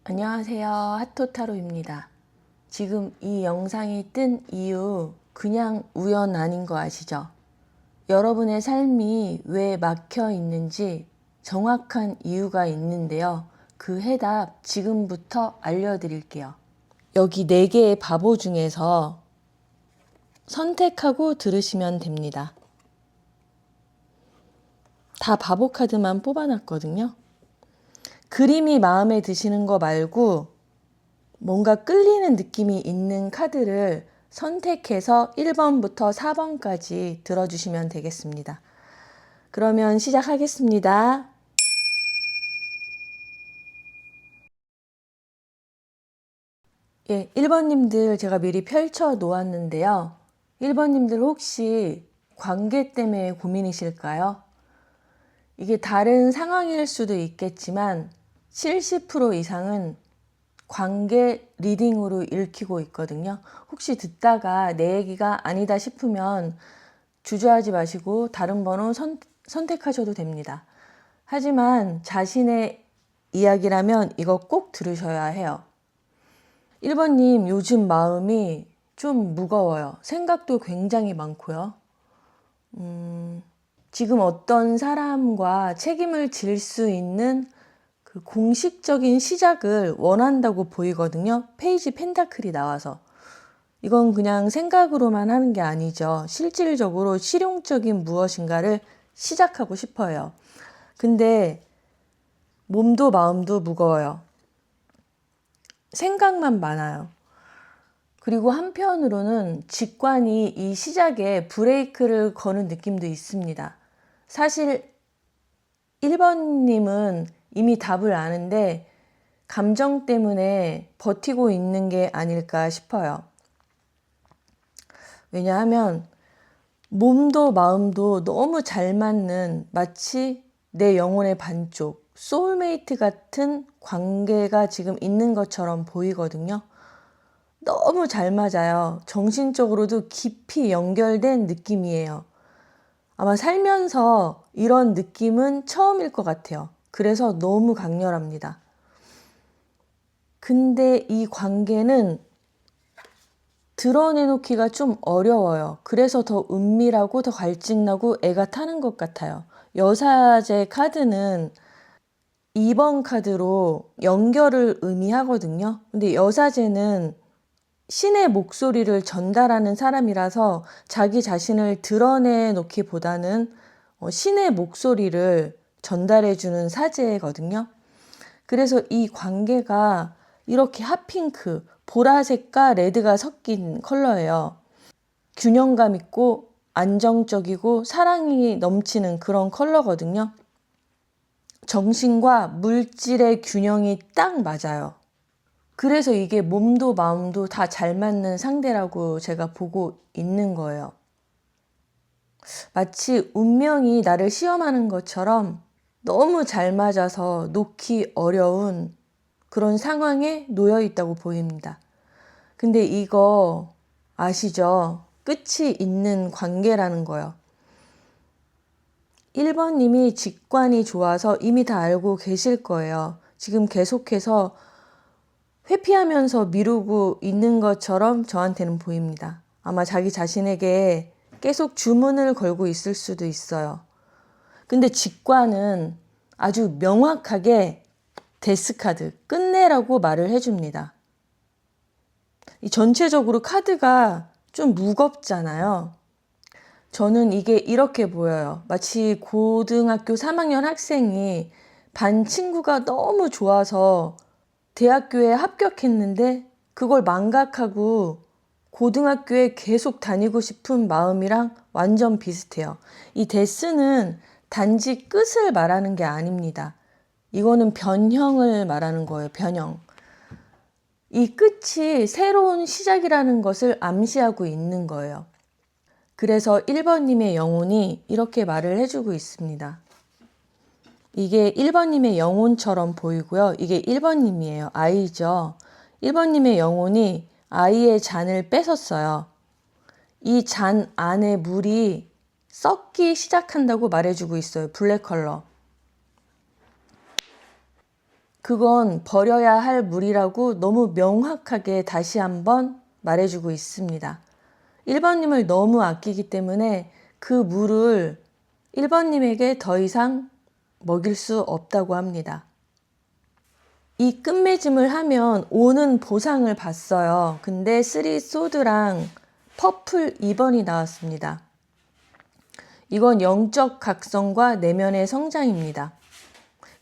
안녕하세요. 핫토타로입니다. 지금 이 영상이 뜬 이유 그냥 우연 아닌 거 아시죠? 여러분의 삶이 왜 막혀 있는지 정확한 이유가 있는데요. 그 해답 지금부터 알려드릴게요. 여기 4개의 바보 중에서 선택하고 들으시면 됩니다. 다 바보 카드만 뽑아놨거든요. 그림이 마음에 드시는 거 말고 뭔가 끌리는 느낌이 있는 카드를 선택해서 1번부터 4번까지 들어주시면 되겠습니다. 그러면 시작하겠습니다. 예, 1번님들 제가 미리 펼쳐 놓았는데요. 1번님들 혹시 관계 때문에 고민이실까요? 이게 다른 상황일 수도 있겠지만 70% 이상은 관계 리딩으로 읽히고 있거든요. 혹시 듣다가 내 얘기가 아니다 싶으면 주저하지 마시고 다른 번호 선택하셔도 됩니다. 하지만 자신의 이야기라면 이거 꼭 들으셔야 해요. 1번님 요즘 마음이 좀 무거워요. 생각도 굉장히 많고요. 지금 어떤 사람과 책임을 질 수 있는 그 공식적인 시작을 원한다고 보이거든요. 페이지 펜타클이 나와서. 이건 그냥 생각으로만 하는 게 아니죠. 실질적으로 실용적인 무엇인가를 시작하고 싶어요. 근데 몸도 마음도 무거워요. 생각만 많아요. 그리고 한편으로는 직관이 이 시작에 브레이크를 거는 느낌도 있습니다. 사실 1번님은 이미 답을 아는데 감정 때문에 버티고 있는 게 아닐까 싶어요. 왜냐하면 몸도 마음도 너무 잘 맞는 마치 내 영혼의 반쪽, 소울메이트 같은 관계가 지금 있는 것처럼 보이거든요. 너무 잘 맞아요. 정신적으로도 깊이 연결된 느낌이에요. 아마 살면서 이런 느낌은 처음일 것 같아요. 그래서 너무 강렬합니다. 근데 이 관계는 드러내놓기가 좀 어려워요. 그래서 더 은밀하고 더 갈증나고 애가 타는 것 같아요. 여사제 카드는 2번 카드로 연결을 의미하거든요. 근데 여사제는 신의 목소리를 전달하는 사람이라서 자기 자신을 드러내놓기보다는 신의 목소리를 전달해주는 사제거든요. 그래서 이 관계가 이렇게 핫핑크, 보라색과 레드가 섞인 컬러예요. 균형감 있고 안정적이고 사랑이 넘치는 그런 컬러거든요. 정신과 물질의 균형이 딱 맞아요. 그래서 이게 몸도 마음도 다 잘 맞는 상대라고 제가 보고 있는 거예요. 마치 운명이 나를 시험하는 것처럼 너무 잘 맞아서 놓기 어려운 그런 상황에 놓여 있다고 보입니다. 근데 이거 아시죠? 끝이 있는 관계라는 거요. 1번님이 직관이 좋아서 이미 다 알고 계실 거예요. 지금 계속해서 회피하면서 미루고 있는 것처럼 저한테는 보입니다. 아마 자기 자신에게 계속 주문을 걸고 있을 수도 있어요. 근데 직관은 아주 명확하게 데스카드, 끝내라고 말을 해줍니다. 이 전체적으로 카드가 좀 무겁잖아요. 저는 이게 이렇게 보여요. 마치 고등학교 3학년 학생이 반 친구가 너무 좋아서 대학교에 합격했는데 그걸 망각하고 고등학교에 계속 다니고 싶은 마음이랑 완전 비슷해요. 이 데스는 단지 끝을 말하는 게 아닙니다. 이거는 변형을 말하는 거예요. 변형. 이 끝이 새로운 시작이라는 것을 암시하고 있는 거예요. 그래서 1번님의 영혼이 이렇게 말을 해주고 있습니다. 이게 1번님의 영혼처럼 보이고요. 이게 1번님이에요. 아이죠. 1번님의 영혼이 아이의 잔을 뺏었어요. 이 잔 안에 물이 썩기 시작한다고 말해주고 있어요. 블랙 컬러. 그건 버려야 할 물이라고 너무 명확하게 다시 한번 말해주고 있습니다. 1번님을 너무 아끼기 때문에 그 물을 1번님에게 더 이상 먹일 수 없다고 합니다. 이 끝맺음을 하면 오는 보상을 봤어요. 근데 3 소드랑 퍼플 2번이 나왔습니다. 이건 영적 각성과 내면의 성장입니다.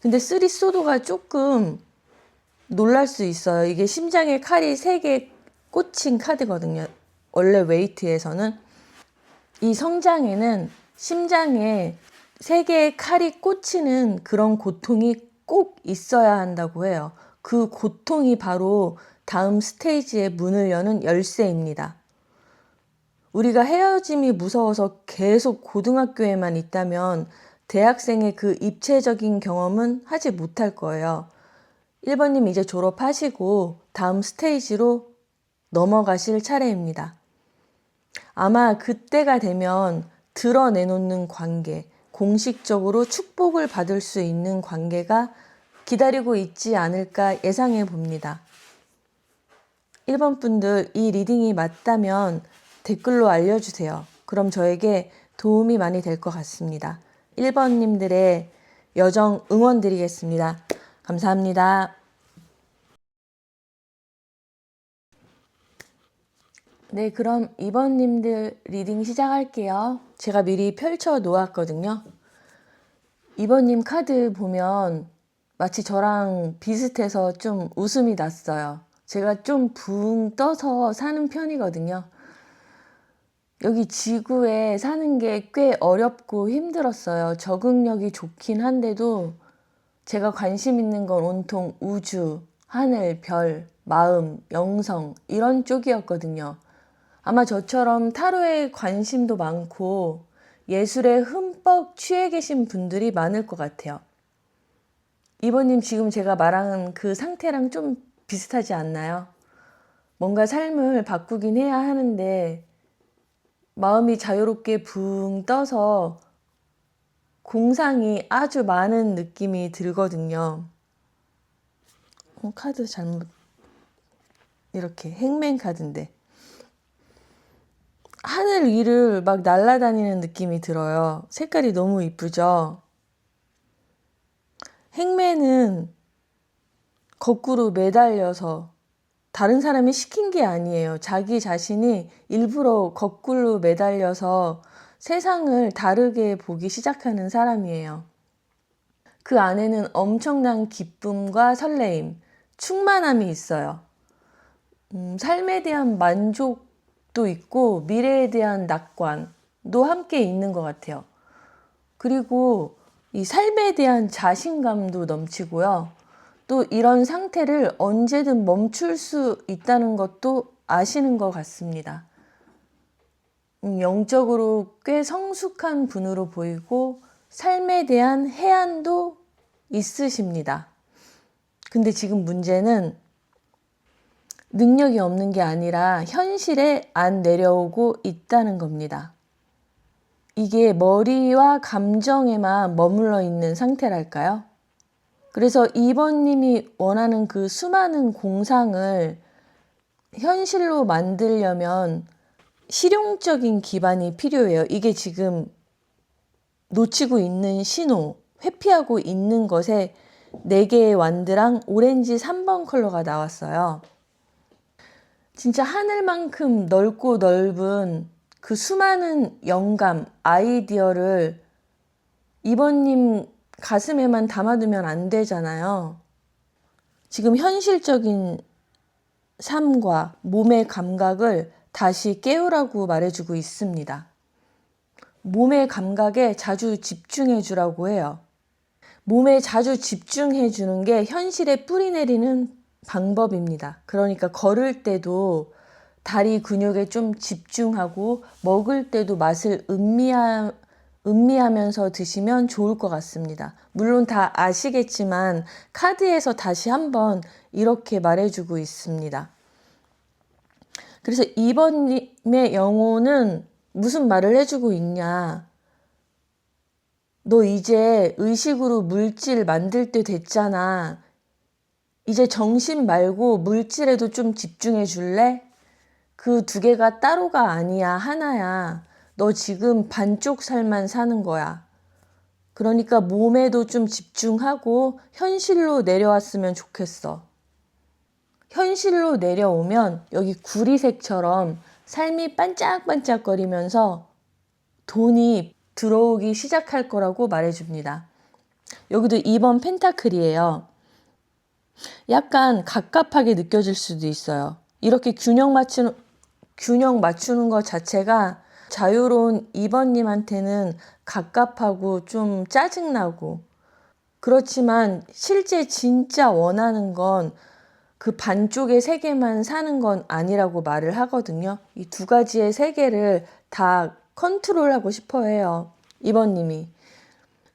근데 3 소드가 조금 놀랄 수 있어요. 이게 심장에 칼이 3개 꽂힌 카드거든요. 원래 웨이트에서는. 이 성장에는 심장에 3개의 칼이 꽂히는 그런 고통이 꼭 있어야 한다고 해요. 그 고통이 바로 다음 스테이지의 문을 여는 열쇠입니다. 우리가 헤어짐이 무서워서 계속 고등학교에만 있다면 대학생의 그 입체적인 경험은 하지 못할 거예요. 1번님 이제 졸업하시고 다음 스테이지로 넘어가실 차례입니다. 아마 그때가 되면 드러내놓는 관계, 공식적으로 축복을 받을 수 있는 관계가 기다리고 있지 않을까 예상해 봅니다. 1번 분들 이 리딩이 맞다면 댓글로 알려주세요. 그럼 저에게 도움이 많이 될 것 같습니다. 1번님들의 여정 응원드리겠습니다. 감사합니다. 네, 그럼 2번님들 리딩 시작할게요. 제가 미리 펼쳐 놓았거든요. 2번님 카드 보면 마치 저랑 비슷해서 좀 웃음이 났어요. 제가 좀 붕 떠서 사는 편이거든요. 여기 지구에 사는 게 꽤 어렵고 힘들었어요. 적응력이 좋긴 한데도 제가 관심 있는 건 온통 우주, 하늘, 별, 마음, 영성 이런 쪽이었거든요. 아마 저처럼 타로에 관심도 많고 예술에 흠뻑 취해 계신 분들이 많을 것 같아요. 2번님 지금 제가 말한 그 상태랑 좀 비슷하지 않나요? 뭔가 삶을 바꾸긴 해야 하는데 마음이 자유롭게 붕 떠서 공상이 아주 많은 느낌이 들거든요. 카드 잘못 이렇게 행맨 카드인데 하늘 위를 막 날아다니는 느낌이 들어요. 색깔이 너무 이쁘죠? 행맨은 거꾸로 매달려서 다른 사람이 시킨 게 아니에요. 자기 자신이 일부러 거꾸로 매달려서 세상을 다르게 보기 시작하는 사람이에요. 그 안에는 엄청난 기쁨과 설레임, 충만함이 있어요. 삶에 대한 만족도 있고 미래에 대한 낙관도 함께 있는 것 같아요. 그리고 이 삶에 대한 자신감도 넘치고요. 또 이런 상태를 언제든 멈출 수 있다는 것도 아시는 것 같습니다. 영적으로 꽤 성숙한 분으로 보이고 삶에 대한 해안도 있으십니다. 근데 지금 문제는 능력이 없는 게 아니라 현실에 안 내려오고 있다는 겁니다. 이게 머리와 감정에만 머물러 있는 상태랄까요? 그래서 2번님이 원하는 그 수많은 공상을 현실로 만들려면 실용적인 기반이 필요해요. 이게 지금 놓치고 있는 신호, 회피하고 있는 것에 4개의 완드랑 오렌지 3번 컬러가 나왔어요. 진짜 하늘만큼 넓고 넓은 그 수많은 영감, 아이디어를 2번님 가슴에만 담아두면 안 되잖아요. 지금 현실적인 삶과 몸의 감각을 다시 깨우라고 말해주고 있습니다. 몸의 감각에 자주 집중해 주라고 해요. 몸에 자주 집중해 주는 게 현실에 뿌리 내리는 방법입니다. 그러니까 걸을 때도 다리 근육에 좀 집중하고 먹을 때도 맛을 음미하면서 드시면 좋을 것 같습니다. 물론 다 아시겠지만 카드에서 다시 한번 이렇게 말해주고 있습니다. 그래서 2번님의 영혼은 무슨 말을 해주고 있냐. 너 이제 의식으로 물질 만들 때 됐잖아. 이제 정신 말고 물질에도 좀 집중해 줄래? 그 두 개가 따로가 아니야, 하나야. 너 지금 반쪽 살만 사는 거야. 그러니까 몸에도 좀 집중하고 현실로 내려왔으면 좋겠어. 현실로 내려오면 여기 구리색처럼 삶이 반짝반짝거리면서 돈이 들어오기 시작할 거라고 말해줍니다. 여기도 2번 펜타클이에요. 약간 갑갑하게 느껴질 수도 있어요. 이렇게 균형 맞추는 것 자체가 자유로운 2번님한테는 갑갑하고 좀 짜증나고, 그렇지만 실제 진짜 원하는 건 그 반쪽의 세계만 사는 건 아니라고 말을 하거든요. 이 두 가지의 세계를 다 컨트롤하고 싶어 해요, 2번님이.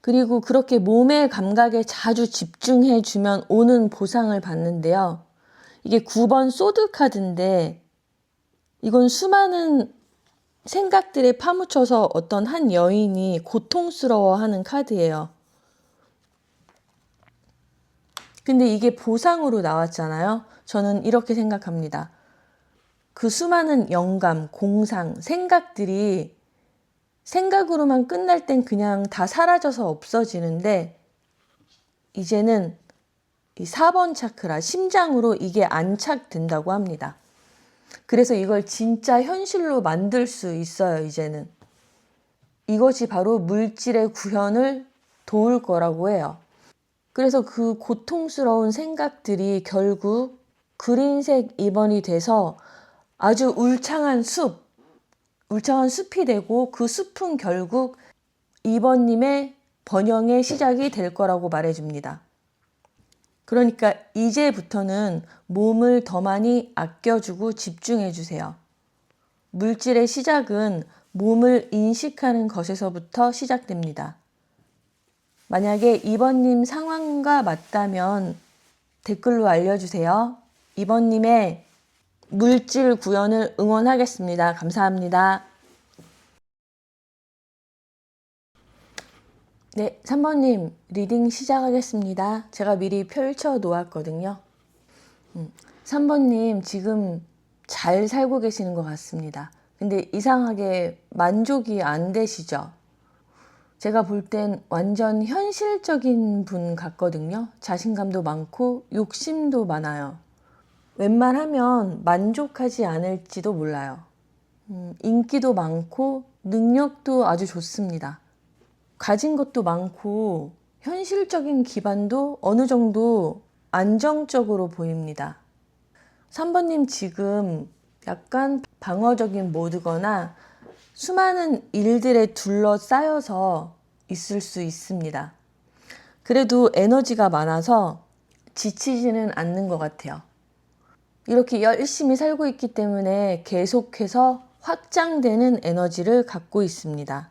그리고 그렇게 몸의 감각에 자주 집중해 주면 오는 보상을 받는데요. 이게 9번 소드 카드인데, 이건 수많은 생각들에 파묻혀서 어떤 한 여인이 고통스러워하는 카드예요. 근데 이게 보상으로 나왔잖아요. 저는 이렇게 생각합니다. 그 수많은 영감, 공상, 생각들이 생각으로만 끝날 땐 그냥 다 사라져서 없어지는데, 이제는 이 4번 차크라, 심장으로 이게 안착된다고 합니다. 그래서 이걸 진짜 현실로 만들 수 있어요, 이제는. 이것이 바로 물질의 구현을 도울 거라고 해요. 그래서 그 고통스러운 생각들이 결국 그린색 2번이 돼서 아주 울창한 숲이 되고, 그 숲은 결국 2번님의 번영의 시작이 될 거라고 말해줍니다. 그러니까 이제부터는 몸을 더 많이 아껴주고 집중해주세요. 물질의 시작은 몸을 인식하는 것에서부터 시작됩니다. 만약에 2번님 상황과 맞다면 댓글로 알려주세요. 2번님의 물질 구현을 응원하겠습니다. 감사합니다. 네, 3번님 리딩 시작하겠습니다. 제가 미리 펼쳐 놓았거든요. 3번님 지금 잘 살고 계시는 것 같습니다. 근데 이상하게 만족이 안 되시죠? 제가 볼 땐 완전 현실적인 분 같거든요. 자신감도 많고 욕심도 많아요. 웬만하면 만족하지 않을지도 몰라요. 인기도 많고 능력도 아주 좋습니다. 가진 것도 많고 현실적인 기반도 어느 정도 안정적으로 보입니다. 3번님 지금 약간 방어적인 모드거나 수많은 일들에 둘러싸여서 있을 수 있습니다. 그래도 에너지가 많아서 지치지는 않는 것 같아요. 이렇게 열심히 살고 있기 때문에 계속해서 확장되는 에너지를 갖고 있습니다.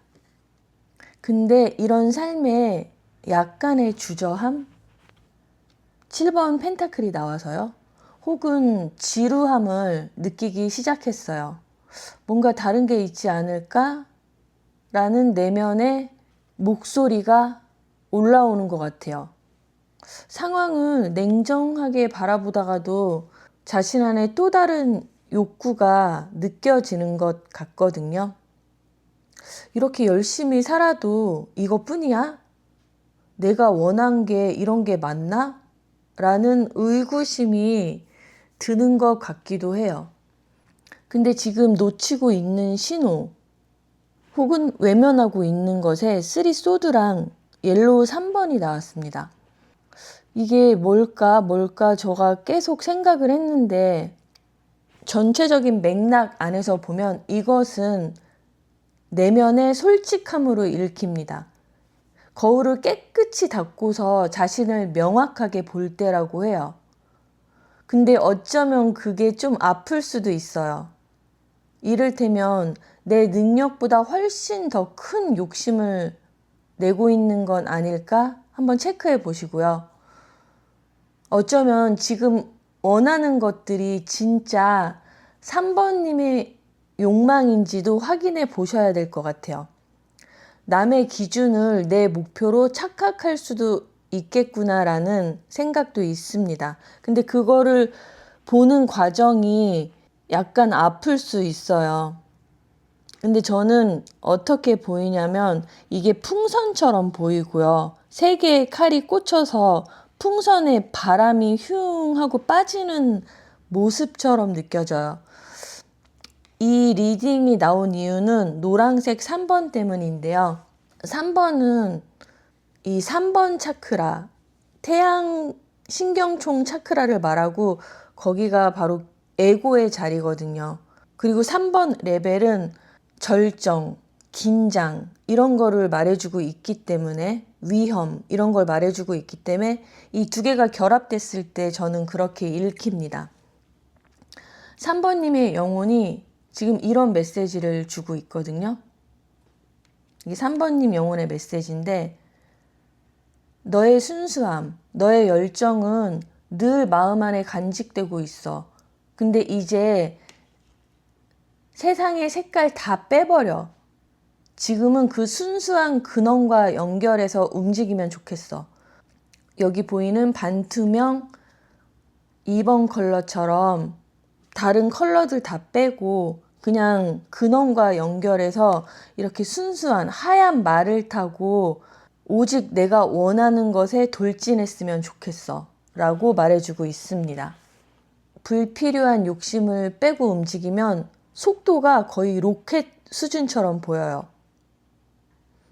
근데 이런 삶에 약간의 주저함? 7번 펜타클이 나와서요. 혹은 지루함을 느끼기 시작했어요. 뭔가 다른 게 있지 않을까? 라는 내면의 목소리가 올라오는 것 같아요. 상황을 냉정하게 바라보다가도 자신 안에 또 다른 욕구가 느껴지는 것 같거든요. 이렇게 열심히 살아도 이것뿐이야? 내가 원한 게 이런 게 맞나? 라는 의구심이 드는 것 같기도 해요. 근데 지금 놓치고 있는 신호 혹은 외면하고 있는 것에 3 소드랑 옐로우 3번이 나왔습니다. 이게 뭘까 제가 계속 생각을 했는데, 전체적인 맥락 안에서 보면 이것은 내면의 솔직함으로 읽힙니다. 거울을 깨끗이 닦고서 자신을 명확하게 볼 때라고 해요. 근데 어쩌면 그게 좀 아플 수도 있어요. 이를테면 내 능력보다 훨씬 더 큰 욕심을 내고 있는 건 아닐까? 한번 체크해 보시고요. 어쩌면 지금 원하는 것들이 진짜 3번님의 욕망인지도 확인해 보셔야 될 것 같아요. 남의 기준을 내 목표로 착각할 수도 있겠구나라는 생각도 있습니다. 근데 그거를 보는 과정이 약간 아플 수 있어요. 근데 저는 어떻게 보이냐면 이게 풍선처럼 보이고요. 세 개의 칼이 꽂혀서 풍선에 바람이 흉 하고 빠지는 모습처럼 느껴져요. 이 리딩이 나온 이유는 노란색 3번 때문인데요. 3번은 이 3번 차크라, 태양 신경총 차크라를 말하고 거기가 바로 에고의 자리거든요. 그리고 3번 레벨은 절정, 긴장 이런 거를 말해주고 있기 때문에 위험 이런 걸 말해주고 있기 때문에 이 두 개가 결합됐을 때 저는 그렇게 읽힙니다. 3번님의 영혼이 지금 이런 메시지를 주고 있거든요. 이게 3번님 영혼의 메시지인데 너의 순수함, 너의 열정은 늘 마음 안에 간직되고 있어. 근데 이제 세상의 색깔 다 빼버려. 지금은 그 순수한 근원과 연결해서 움직이면 좋겠어. 여기 보이는 반투명 2번 컬러처럼 다른 컬러들 다 빼고 그냥 근원과 연결해서 이렇게 순수한 하얀 말을 타고 오직 내가 원하는 것에 돌진했으면 좋겠어 라고 말해주고 있습니다. 불필요한 욕심을 빼고 움직이면 속도가 거의 로켓 수준처럼 보여요.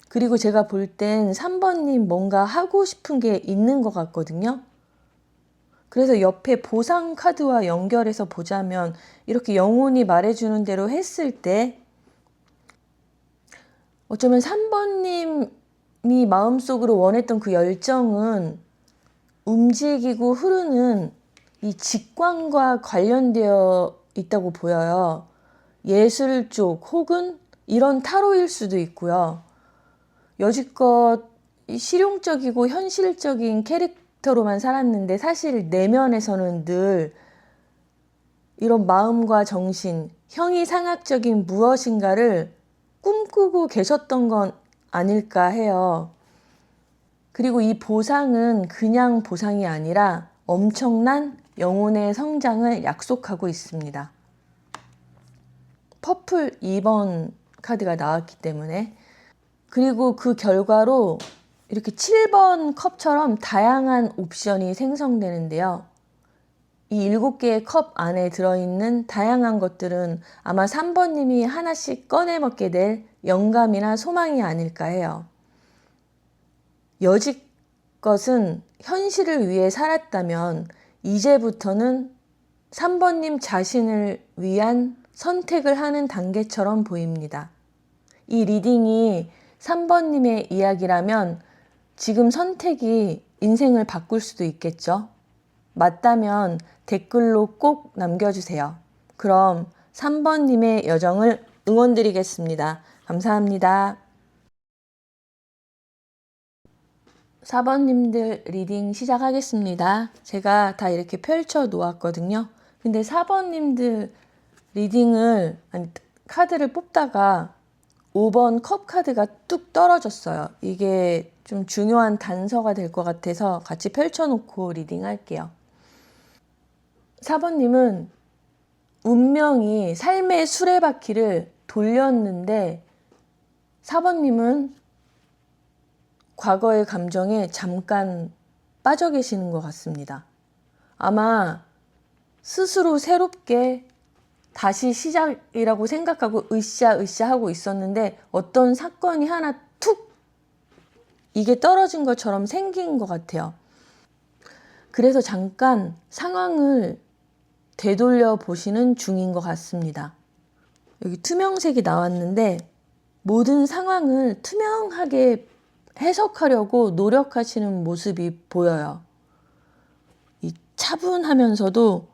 그리고 제가 볼 땐 3번님 뭔가 하고 싶은 게 있는 것 같거든요. 그래서 옆에 보상 카드와 연결해서 보자면 이렇게 영혼이 말해주는 대로 했을 때 어쩌면 3번님이 마음속으로 원했던 그 열정은 움직이고 흐르는 이 직관과 관련되어 있다고 보여요. 예술 쪽 혹은 이런 타로일 수도 있고요. 여지껏 실용적이고 현실적인 캐릭터로만 살았는데 사실 내면에서는 늘 이런 마음과 정신, 형이상학적인 무엇인가를 꿈꾸고 계셨던 건 아닐까 해요. 그리고 이 보상은 그냥 보상이 아니라 엄청난 영혼의 성장을 약속하고 있습니다. 퍼플 2번 카드가 나왔기 때문에 그리고 그 결과로 이렇게 7번 컵처럼 다양한 옵션이 생성되는데요. 이 7개의 컵 안에 들어있는 다양한 것들은 아마 3번님이 하나씩 꺼내 먹게 될 영감이나 소망이 아닐까 해요. 여지껏은 현실을 위해 살았다면 이제부터는 3번님 자신을 위한 선택을 하는 단계처럼 보입니다. 이 리딩이 3번님의 이야기라면 지금 선택이 인생을 바꿀 수도 있겠죠? 맞다면 댓글로 꼭 남겨주세요. 그럼 3번님의 여정을 응원드리겠습니다. 감사합니다. 4번님들 리딩 시작하겠습니다. 제가 다 이렇게 펼쳐 놓았거든요. 근데 4번님들 리딩을, 카드를 뽑다가 5번 컵 카드가 뚝 떨어졌어요. 이게 좀 중요한 단서가 될 것 같아서 같이 펼쳐놓고 리딩 할게요. 4번님은 운명이 삶의 수레바퀴를 돌렸는데 4번님은 과거의 감정에 잠깐 빠져 계시는 것 같습니다. 아마 스스로 새롭게 다시 시작이라고 생각하고 으쌰으쌰 하고 있었는데 어떤 사건이 하나 툭 이게 떨어진 것처럼 생긴 것 같아요. 그래서 잠깐 상황을 되돌려 보시는 중인 것 같습니다. 여기 투명색이 나왔는데 모든 상황을 투명하게 해석하려고 노력하시는 모습이 보여요. 이 차분하면서도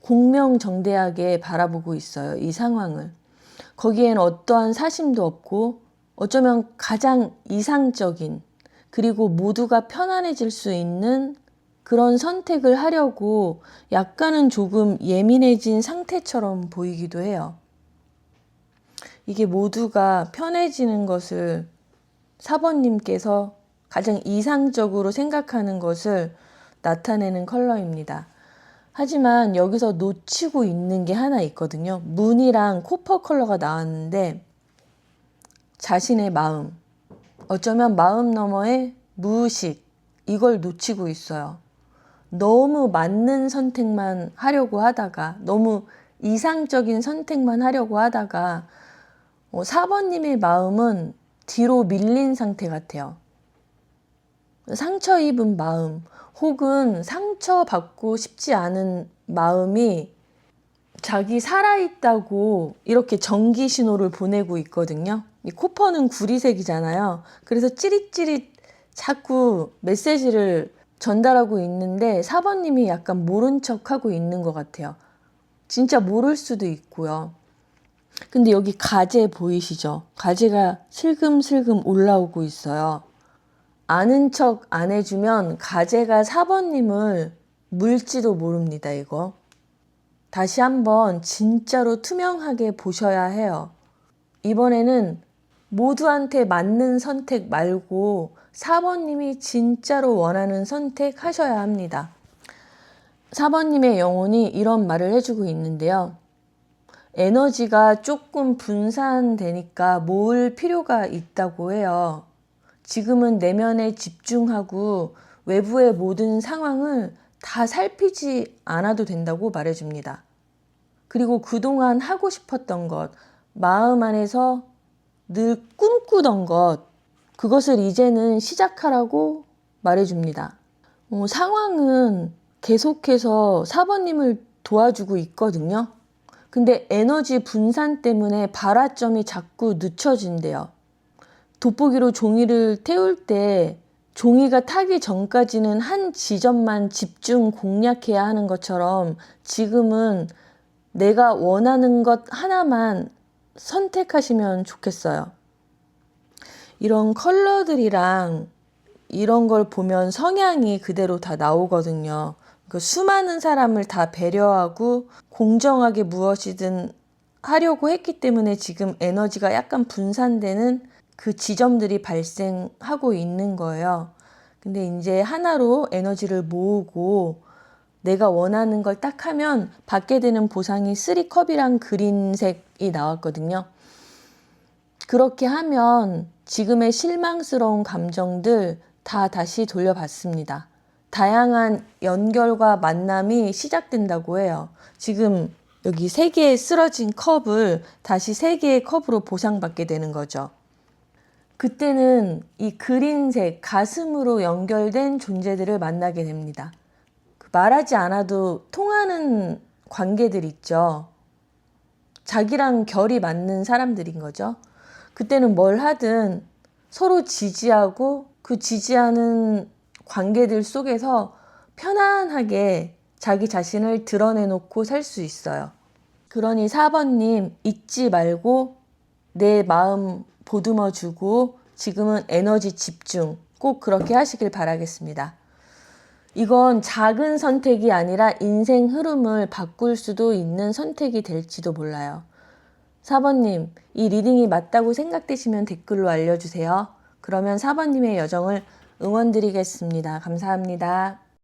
공명정대하게 바라보고 있어요. 이 상황을. 거기엔 어떠한 사심도 없고 어쩌면 가장 이상적인 그리고 모두가 편안해질 수 있는 그런 선택을 하려고 약간은 조금 예민해진 상태처럼 보이기도 해요. 이게 모두가 편해지는 것을 4번님께서 가장 이상적으로 생각하는 것을 나타내는 컬러입니다. 하지만 여기서 놓치고 있는 게 하나 있거든요. 문이랑 코퍼 컬러가 나왔는데 자신의 마음, 어쩌면 마음 너머의 무의식, 이걸 놓치고 있어요. 너무 맞는 선택만 하려고 하다가, 너무 이상적인 선택만 하려고 하다가 4번님의 마음은 뒤로 밀린 상태 같아요. 상처 입은 마음, 혹은 상처받고 싶지 않은 마음이 자기 살아있다고 이렇게 전기 신호를 보내고 있거든요. 이 코퍼는 구리색이잖아요. 그래서 찌릿찌릿 자꾸 메시지를 전달하고 있는데 4번님이 약간 모른 척하고 있는 것 같아요. 진짜 모를 수도 있고요. 근데 여기 가재 보이시죠? 가재가 슬금슬금 올라오고 있어요. 아는 척 안 해주면 가재가 4번님을 물지도 모릅니다, 이거. 다시 한번 진짜로 투명하게 보셔야 해요. 이번에는 모두한테 맞는 선택 말고 4번님이 진짜로 원하는 선택 하셔야 합니다. 4번님의 영혼이 이런 말을 해주고 있는데요. 에너지가 조금 분산되니까 모을 필요가 있다고 해요. 지금은 내면에 집중하고 외부의 모든 상황을 다 살피지 않아도 된다고 말해줍니다. 그리고 그동안 하고 싶었던 것, 마음 안에서 늘 꿈꾸던 것, 그것을 이제는 시작하라고 말해줍니다. 상황은 계속해서 4번님을 도와주고 있거든요. 근데 에너지 분산 때문에 발화점이 자꾸 늦춰진대요. 돋보기로 종이를 태울 때 종이가 타기 전까지는 한 지점만 집중 공략해야 하는 것처럼 지금은 내가 원하는 것 하나만 선택하시면 좋겠어요. 이런 컬러들이랑 이런 걸 보면 성향이 그대로 다 나오거든요. 그 수많은 사람을 다 배려하고 공정하게 무엇이든 하려고 했기 때문에 지금 에너지가 약간 분산되는 그 지점들이 발생하고 있는 거예요. 근데 이제 하나로 에너지를 모으고 내가 원하는 걸 딱 하면 받게 되는 보상이 3컵이랑 그린색이 나왔거든요. 그렇게 하면 지금의 실망스러운 감정들 다 다시 돌려받습니다. 다양한 연결과 만남이 시작된다고 해요. 지금 여기 3개의 쓰러진 컵을 다시 3개의 컵으로 보상받게 되는 거죠. 그때는 이 그린색 가슴으로 연결된 존재들을 만나게 됩니다. 말하지 않아도 통하는 관계들 있죠. 자기랑 결이 맞는 사람들인 거죠. 그때는 뭘 하든 서로 지지하고 그 지지하는 관계들 속에서 편안하게 자기 자신을 드러내놓고 살 수 있어요. 그러니 4번님 잊지 말고 내 마음 보듬어주고 지금은 에너지 집중 꼭 그렇게 하시길 바라겠습니다. 이건 작은 선택이 아니라 인생 흐름을 바꿀 수도 있는 선택이 될지도 몰라요. 4번님, 이 리딩이 맞다고 생각되시면 댓글로 알려주세요. 그러면 4번님의 여정을 응원드리겠습니다. 감사합니다.